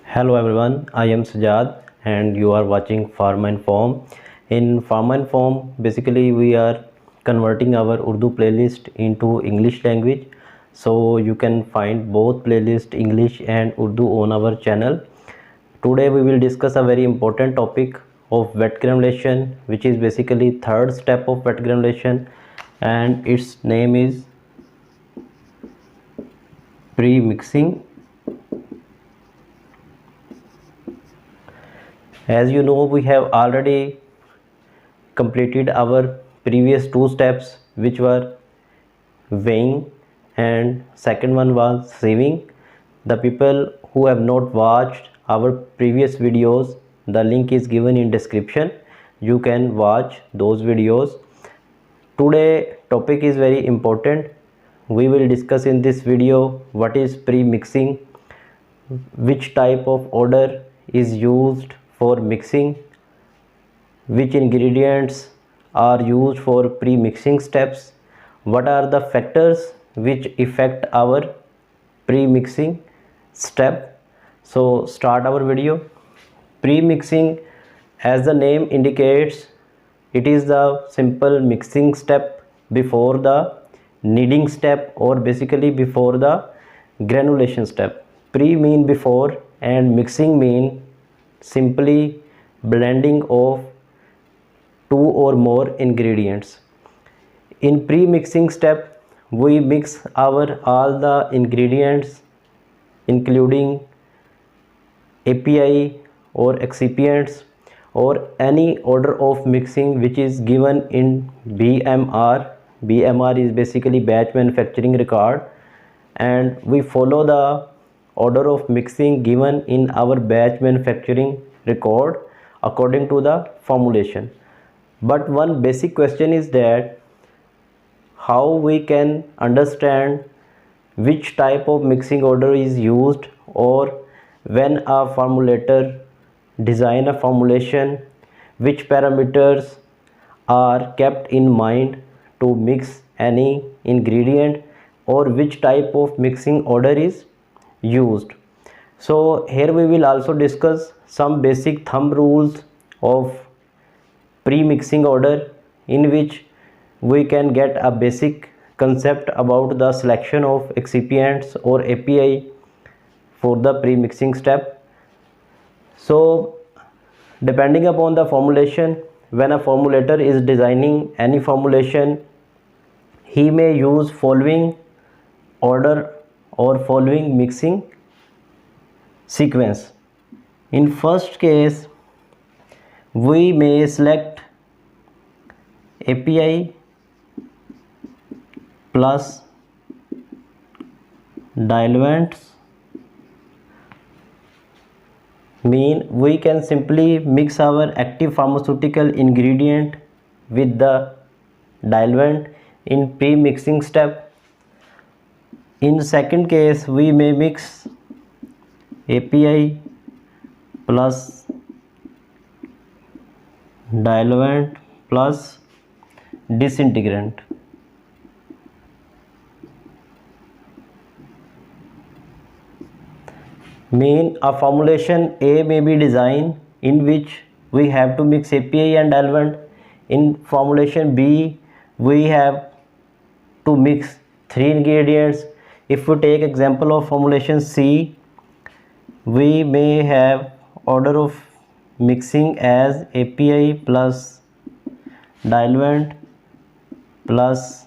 Hello everyone, I am Sajad and you are watching Pharma Inform. In Pharma Inform, basically we are converting our Urdu playlist into English language. So you can find both playlist English and Urdu on our channel. Today we will discuss a very important topic of wet granulation, which is basically third step of wet granulation, and its name is pre-mixing. As you know, we have already completed our previous two steps, which were weighing and second one was sieving. The people who have not watched our previous videos, the link is given in description. You can watch those videos. Today topic is very important. We will discuss in this video what is pre-mixing, which type of order is used for mixing, which ingredients are used for pre-mixing steps, what are the factors which affect our pre-mixing step. So start our video. Pre-mixing, as the name indicates, it is the simple mixing step before the kneading step, or basically before the granulation step. Pre mean before and mixing mean simply blending of two or more ingredients. In pre-mixing step, we mix our all the ingredients including API or excipients or any order of mixing which is given in BMR. BMR is basically batch manufacturing record, and we follow the order of mixing given in our batch manufacturing record according to the formulation. But one basic question is that how we can understand which type of mixing order is used, or when a formulator design a formulation, which parameters are kept in mind to mix any ingredient, or which type of mixing order is used. So here we will also discuss some basic thumb rules of pre-mixing order, in which we can get a basic concept about the selection of excipients or API for the pre-mixing step. So depending upon the formulation, when a formulator is designing any formulation, he may use following order or following mixing sequence. In first case, we may select API plus diluents, mean we can simply mix our active pharmaceutical ingredient with the diluent in pre-mixing step. In second case, we may mix API plus diluent plus disintegrant. Mean a formulation A may be designed in which we have to mix API and diluent. In formulation B, we have to mix three ingredients. If we take example of formulation C, we may have order of mixing as API plus diluent plus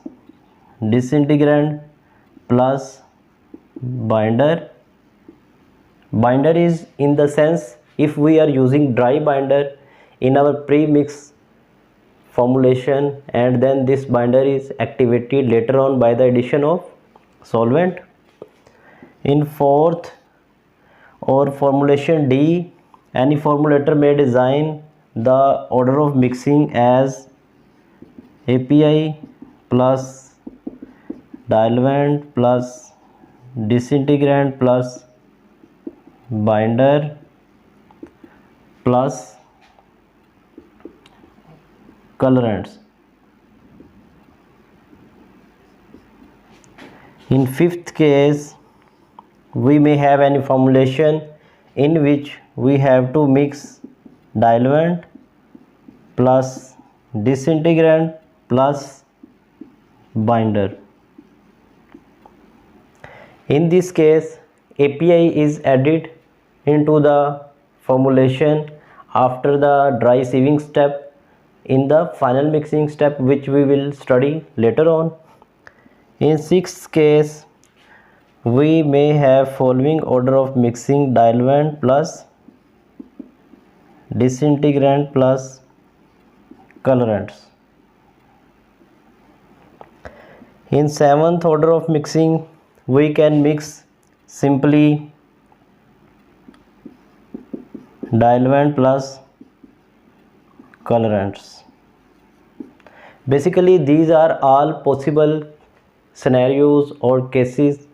disintegrant plus binder. Binder is in the sense, if we are using dry binder in our pre-mix formulation, and then this binder is activated later on by the addition of solvent. In fourth or formulation D, any formulator may design the order of mixing as API plus diluent plus disintegrant plus binder plus colorants. In fifth case, we may have any formulation in which we have to mix diluent plus disintegrant plus binder. In this case, API is added into the formulation after the dry sieving step in the final mixing step, which we will study later on. In sixth case, we may have following order of mixing: diluent plus disintegrant plus colorants. In seventh order of mixing, we can mix simply diluent plus colorants. Basically, these are all possible scenarios or cases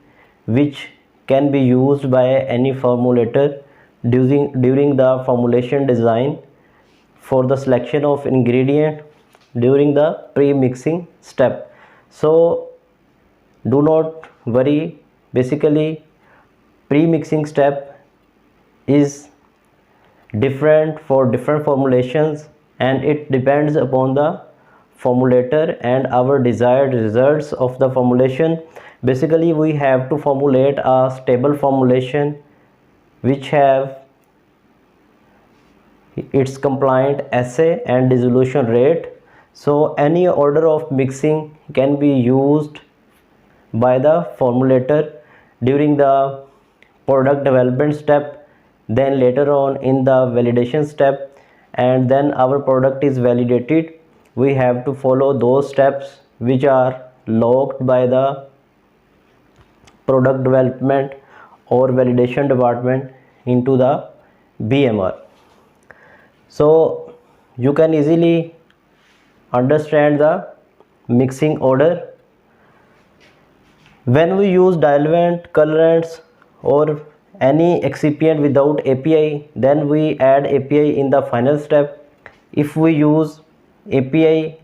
which can be used by any formulator during the formulation design for the selection of ingredient during the pre-mixing step. So do not worry, basically pre-mixing step is different for different formulations, and it depends upon the formulator and our desired results of the formulation. Basically, we have to formulate a stable formulation which have its compliant assay and dissolution rate. So any order of mixing can be used by the formulator during the product development step, then later on in the validation step, and then our product is validated. We have to follow those steps which are logged by the product development or validation department into the BMR. So you can easily understand the mixing order. When we use diluent, colorants or any excipient without API, then we add API in the final step. If we use API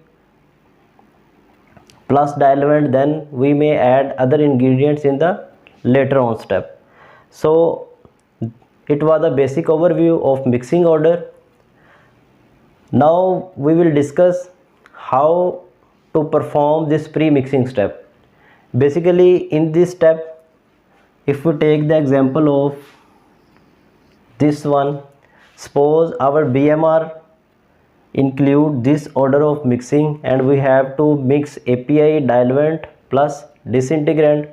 plus diluent, then we may add other ingredients in the later on step. So it was a basic overview of mixing order. Now we will discuss how to perform this pre-mixing step. Basically, in this step, if we take the example of this one, suppose our BMR include this order of mixing and we have to mix API, diluent plus disintegrant.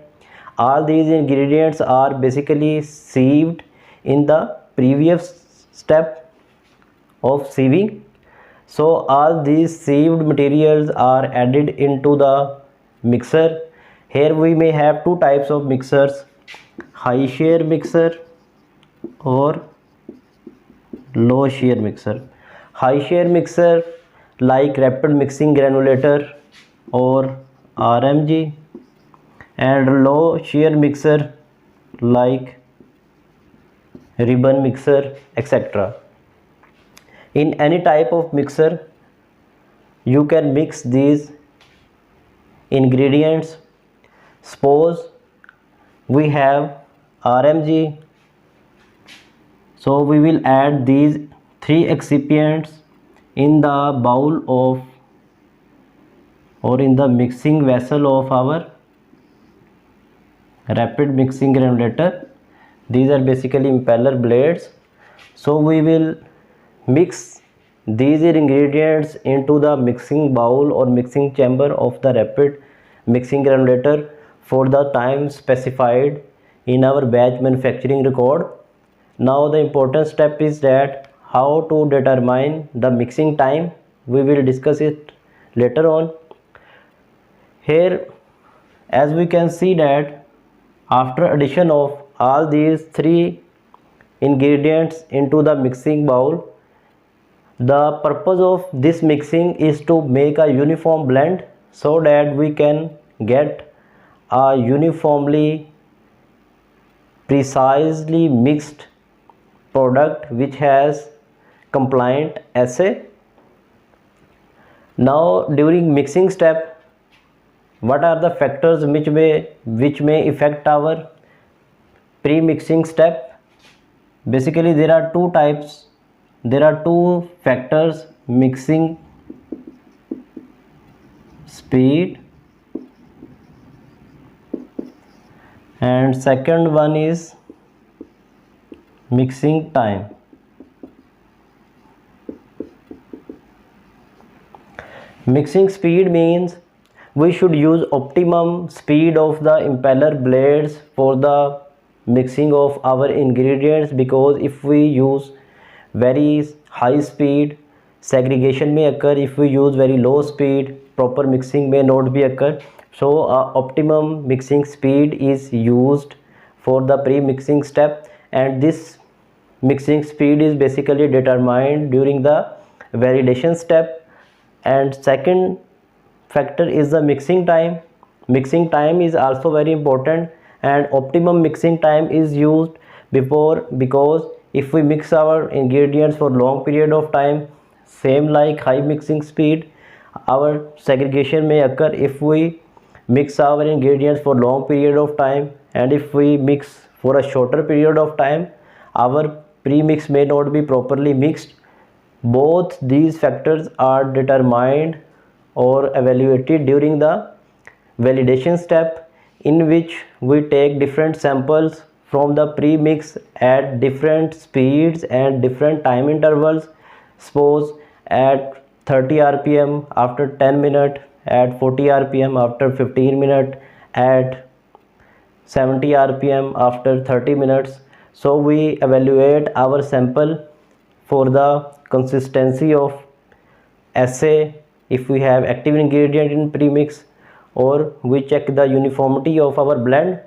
All these ingredients are basically sieved in the previous step of sieving. So all these sieved materials are added into the mixer. Here we may have two types of mixers: high shear mixer or low shear mixer. High shear mixer like rapid mixing granulator or RMG, and low shear mixer like ribbon mixer, etc. In any type of mixer, you can mix these ingredients. Suppose we have RMG, so we will add these three excipients in the bowl of or in the mixing vessel of our rapid mixing granulator. These are basically impeller blades. So we will mix these ingredients into the mixing bowl or mixing chamber of the rapid mixing granulator for the time specified in our batch manufacturing record. Now the important step is that how to determine the mixing time. We will discuss it later on. Here, as we can see that after addition of all these three ingredients into the mixing bowl, the purpose of this mixing is to make a uniform blend so that we can get a uniformly precisely mixed product which has compliant assay. Now during mixing step, what are the factors which may affect our pre-mixing step? Basically there are two types, there are two factors: mixing speed and second one is mixing time. Mixing speed means we should use optimum speed of the impeller blades for the mixing of our ingredients, because if we use very high speed, segregation may occur. If we use very low speed, proper mixing may not be occur. So optimum mixing speed is used for the pre-mixing step, and this mixing speed is basically determined during the validation step. And second factor is the mixing time. Mixing time is also very important, and optimum mixing time is used before, because if we mix our ingredients for long period of time, same like high mixing speed, our segregation may occur if we mix our ingredients for long period of time, and if we mix for a shorter period of time, our pre-mix may not be properly mixed. Both these factors are determined or evaluated during the validation step, in which we take different samples from the pre-mix at different speeds and different time intervals. Suppose at 30 rpm after 10 minutes, at 40 rpm after 15 minutes, at 70 rpm after 30 minutes. So we evaluate our sample for the consistency of assay, if we have active ingredient in premix, or we check the uniformity of our blend.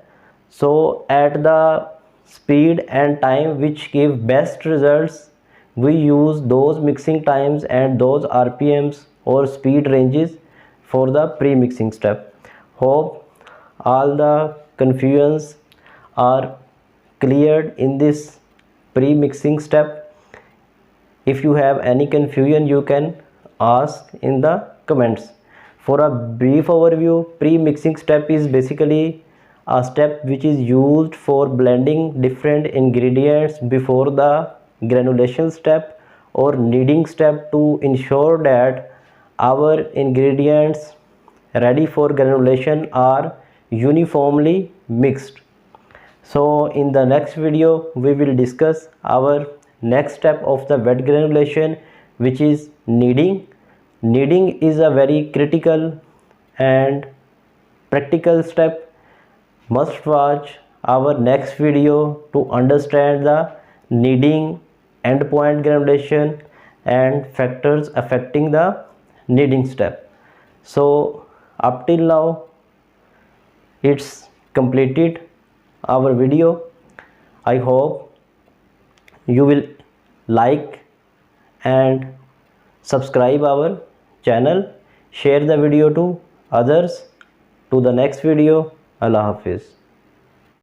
So at the speed and time which give best results, we use those mixing times and those rpms or speed ranges for the pre-mixing step. Hope all the confusions are cleared in this pre-mixing step. If you have any confusion, you can ask in the comments. For a brief overview, pre-mixing step is basically a step which is used for blending different ingredients before the granulation step or kneading step, to ensure that our ingredients ready for granulation are uniformly mixed. So in the next video we will discuss our next step of the wet granulation, which is kneading. Kneading is a very critical and practical step. Must watch our next video to understand the kneading, endpoint granulation and factors affecting the kneading step. So up till now it's completed our video. I hope you will like and subscribe our channel, share the video to others. To the next video, Allah Hafiz.